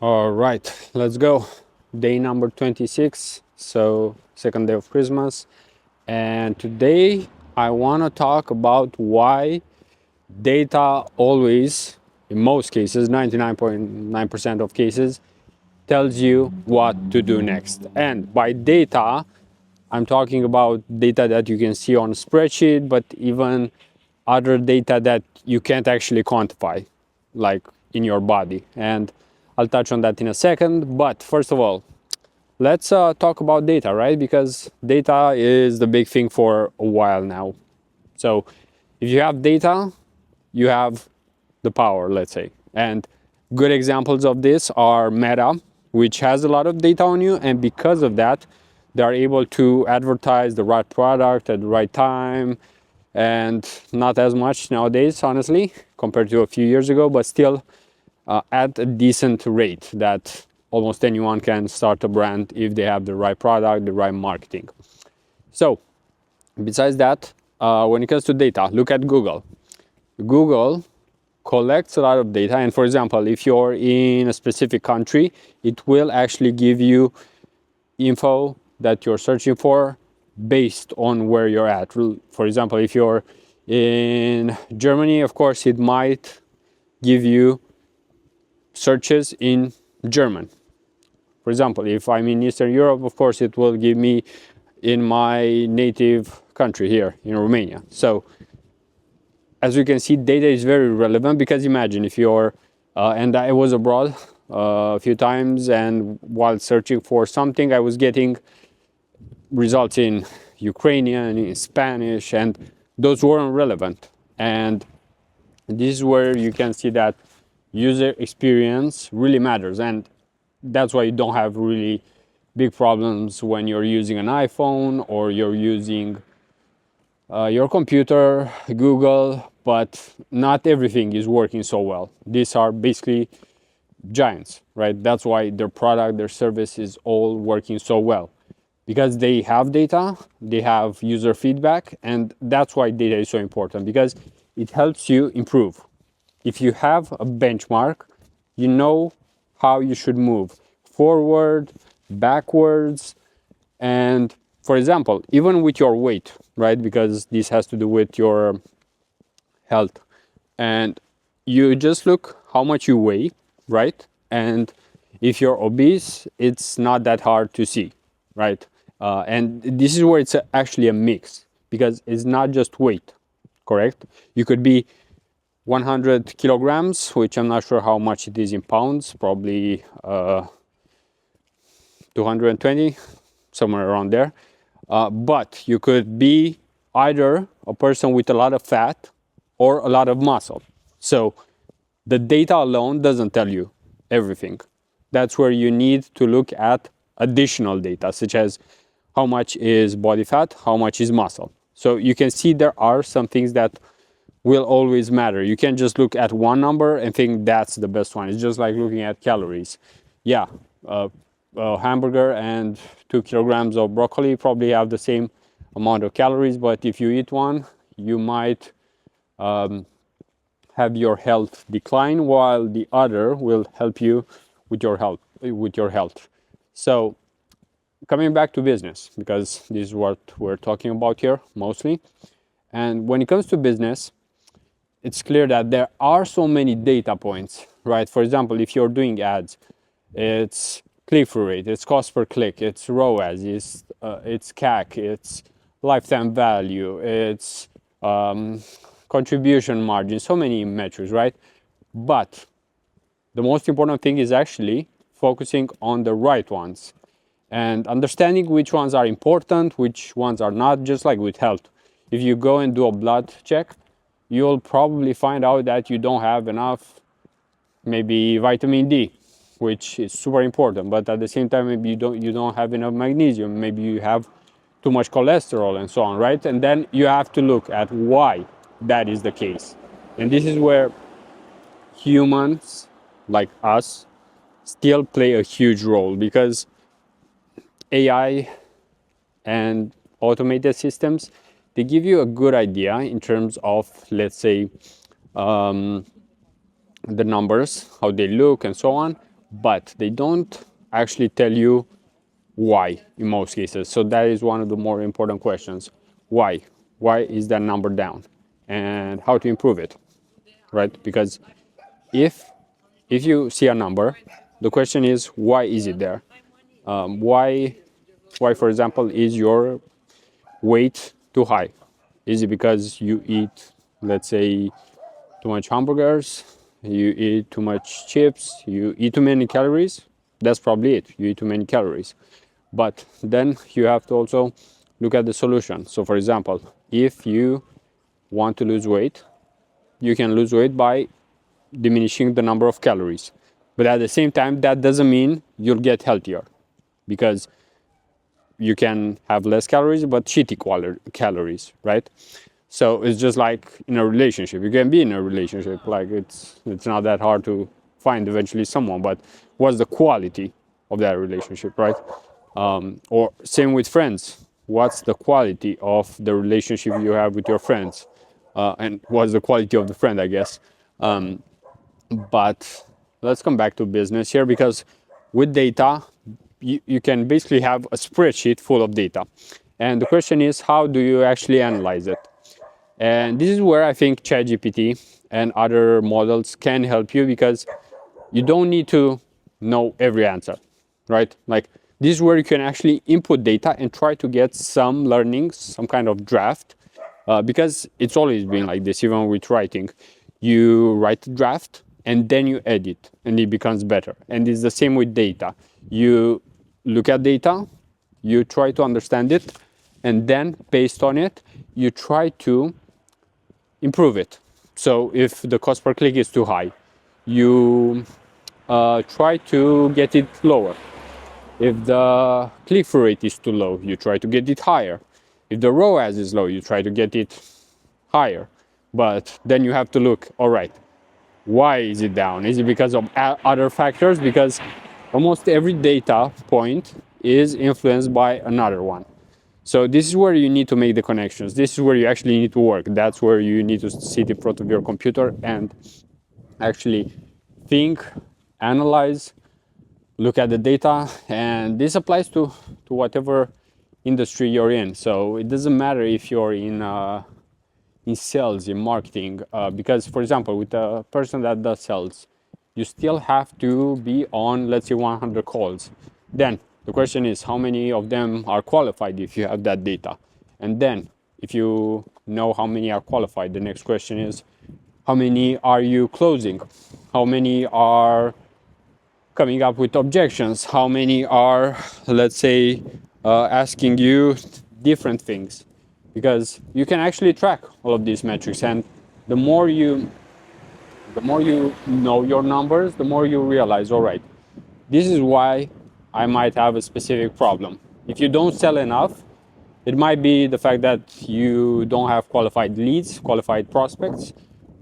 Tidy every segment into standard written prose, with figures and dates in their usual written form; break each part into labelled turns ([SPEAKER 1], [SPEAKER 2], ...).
[SPEAKER 1] All right, let's go. Day number 26, so second day of Christmas. And today I want to talk about why data always, in most cases, 99.9% of cases, tells you what to do next. And by data, I'm talking about data that you can see on a spreadsheet, but even other data that you can't actually quantify, like in your body. And I'll touch on that in a second. But first of all, let's talk about data, right? Because data is the big thing for a while now. So if you have data, you have the power, let's say. And good examples of this are Meta, which has a lot of data on you, and because of that, they are able to advertise the right product at the right time, and not as much nowadays, honestly, compared to a few years ago, but still at a decent rate that almost anyone can start a brand if they have the right product, the right marketing. So besides that, when it comes to data, look at Google. Google collects a lot of data, and for example, if you're in a specific country, it will actually give you info that you're searching for based on where you're at. For example, if you're in Germany, of course, it might give you searches in German. For example, if I'm in Eastern Europe, of course, it will give me in my native country here in Romania. So as you can see, data is very relevant, because imagine if you're, and I was abroad a few times, and while searching for something, I was getting results in Ukrainian, in Spanish, and those weren't relevant. And this is where you can see that user experience really matters. And that's why you don't have really big problems when you're using an iPhone or you're using your computer, Google, but not everything is working so well. These are basically giants, right? That's why their product, their service is all working so well, because they have data, they have user feedback, and that's why data is so important, because it helps you improve. If you have a benchmark, you know how you should move forward, backwards, and for example, even with your weight, right? Because this has to do with your health. And you just look how much you weigh, right? And if you're obese, it's not that hard to see, right? And this is where it's actually a mix, because it's not just weight, correct? You could be 100 kilograms, which I'm not sure how much it is in pounds, probably 220, somewhere around there. But you could be either a person with a lot of fat or a lot of muscle. So the data alone doesn't tell you everything. That's where you need to look at additional data, such as how much is body fat, how much is muscle. So you can see there are some things that will always matter. You can't just look at one number and think that's the best one. It's just like looking at calories. Yeah, a hamburger and 2 kilograms of broccoli probably have the same amount of calories, but if you eat one, you might have your health decline, while the other will help you with your health. So coming back to business, because this is what we're talking about here mostly. And when it comes to business, it's clear that there are so many data points, right? For example, if you're doing ads, it's click-through rate, it's cost per click, it's ROAS, it's CAC, it's lifetime value, it's contribution margin, so many metrics, right? But the most important thing is actually focusing on the right ones and understanding which ones are important, which ones are not, just like with health. If you go and do a blood check, you'll probably find out that you don't have enough, maybe vitamin D, which is super important, but at the same time, maybe you don't have enough magnesium, maybe you have too much cholesterol and so on, right? And then you have to look at why that is the case. And this is where humans like us still play a huge role, because AI and automated systems, they give you a good idea in terms of, let's say, the numbers, how they look and so on. but they don't actually tell you why in most cases. So that is one of the more important questions. Why is that number down, and how to improve it, right? Because if you see a number, the question is, why is it there? Why, for example, is your weight too high? Is it because you eat, let's say, too much hamburgers, you eat too much chips, you eat too many calories? That's probably it. You eat too many calories. But then you have to also look at the solution. So, for example, if you want to lose weight, you can lose weight by diminishing the number of calories. But at the same time, that doesn't mean you'll get healthier, because you can have less calories but shitty calories, right? So it's just like in a relationship. You can be in a relationship, like it's not that hard to find eventually someone, but what's the quality of that relationship, right? Or same with friends. What's the quality of the relationship you have with your friends? And what's the quality of the friend, I guess. But let's come back to business here, because with data, you can basically have a spreadsheet full of data. And the question is, how do you actually analyze it? And this is where I think ChatGPT and other models can help you, because you don't need to know every answer, right? Like, this is where you can actually input data and try to get some learnings, some kind of draft, because it's always been like this, even with writing. You write a draft and then you edit and it becomes better. And it's the same with data. You look at data, you try to understand it, and then based on it, you try to improve it. So if the cost per click is too high, you try to get it lower. If the click-through rate is too low, you try to get it higher. If the ROAS is low, you try to get it higher. But then you have to look, all right, why is it down? Is it because of other factors? Because almost every data point is influenced by another one. So this is where you need to make the connections. This is where you actually need to work. That's where you need to sit in front of your computer and actually think, analyze, look at the data. And this applies to whatever industry you're in. So it doesn't matter if you're in sales, in marketing, because, for example, with a person that does sales, you still have to be on, let's say, 100 calls. Then the question is, how many of them are qualified if you have that data? And then if you know how many are qualified, the next question is, how many are you closing? How many are coming up with objections? How many are, let's say, asking you different things? Because you can actually track all of these metrics, and the more you know your numbers, the more you realize, all right, this is why I might have a specific problem. If you don't sell enough, it might be the fact that you don't have qualified leads, qualified prospects,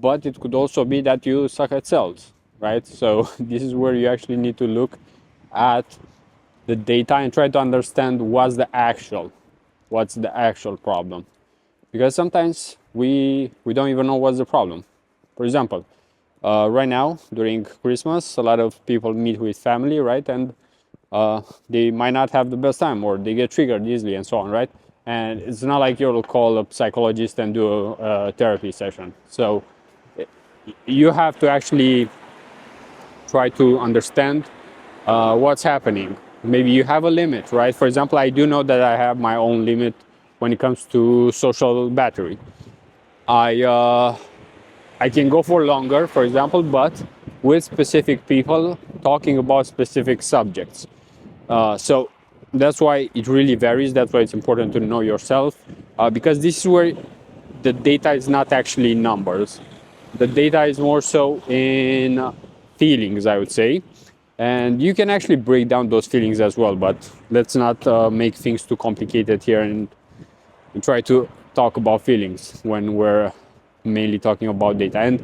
[SPEAKER 1] but it could also be that you suck at sales, right? So this is where you actually need to look at the data and try to understand what's the actual problem. Because sometimes we don't even know what's the problem. For example, right now during Christmas, a lot of people meet with family, right? And they might not have the best time, or they get triggered easily and so on, right? And it's not like you'll call a psychologist and do a therapy session. So you have to actually try to understand what's happening. Maybe you have a limit, right? For example, I do know that I have my own limit when it comes to social battery. I can go for longer, for example, but with specific people talking about specific subjects. So that's why it really varies. That's why it's important to know yourself, because this is where the data is not actually numbers. The data is more so in feelings, I would say. And you can actually break down those feelings as well, but let's not make things too complicated here and try to talk about feelings when we're mainly talking about data. And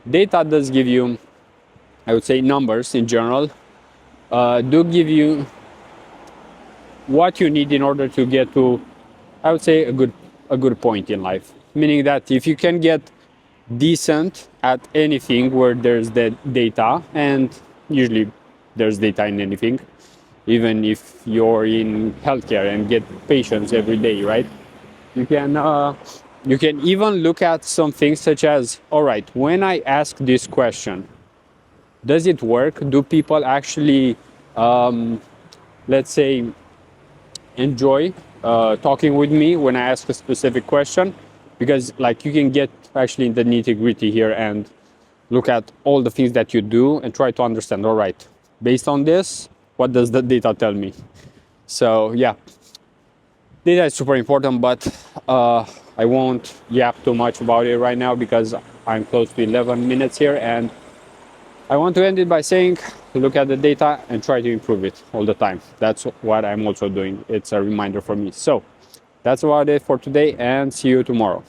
[SPEAKER 1] data does give you, I would say, numbers in general do give you what you need in order to get to, I would say, a good point in life. Meaning that if you can get decent at anything where there's the data, and usually there's data in anything, even if you're in healthcare and get patients every day, right? You can you can even look at some things such as, all right, when I ask this question, does it work? Do people actually, let's say, enjoy talking with me when I ask a specific question? Because like you can get actually in the nitty gritty here and look at all the things that you do and try to understand, all right, based on this, what does the data tell me? So yeah, data is super important, but I won't yap too much about it right now because I'm close to 11 minutes here, and I want to end it by saying look at the data and try to improve it all the time. That's what I'm also doing. It's a reminder for me. So that's about it for today, and see you tomorrow.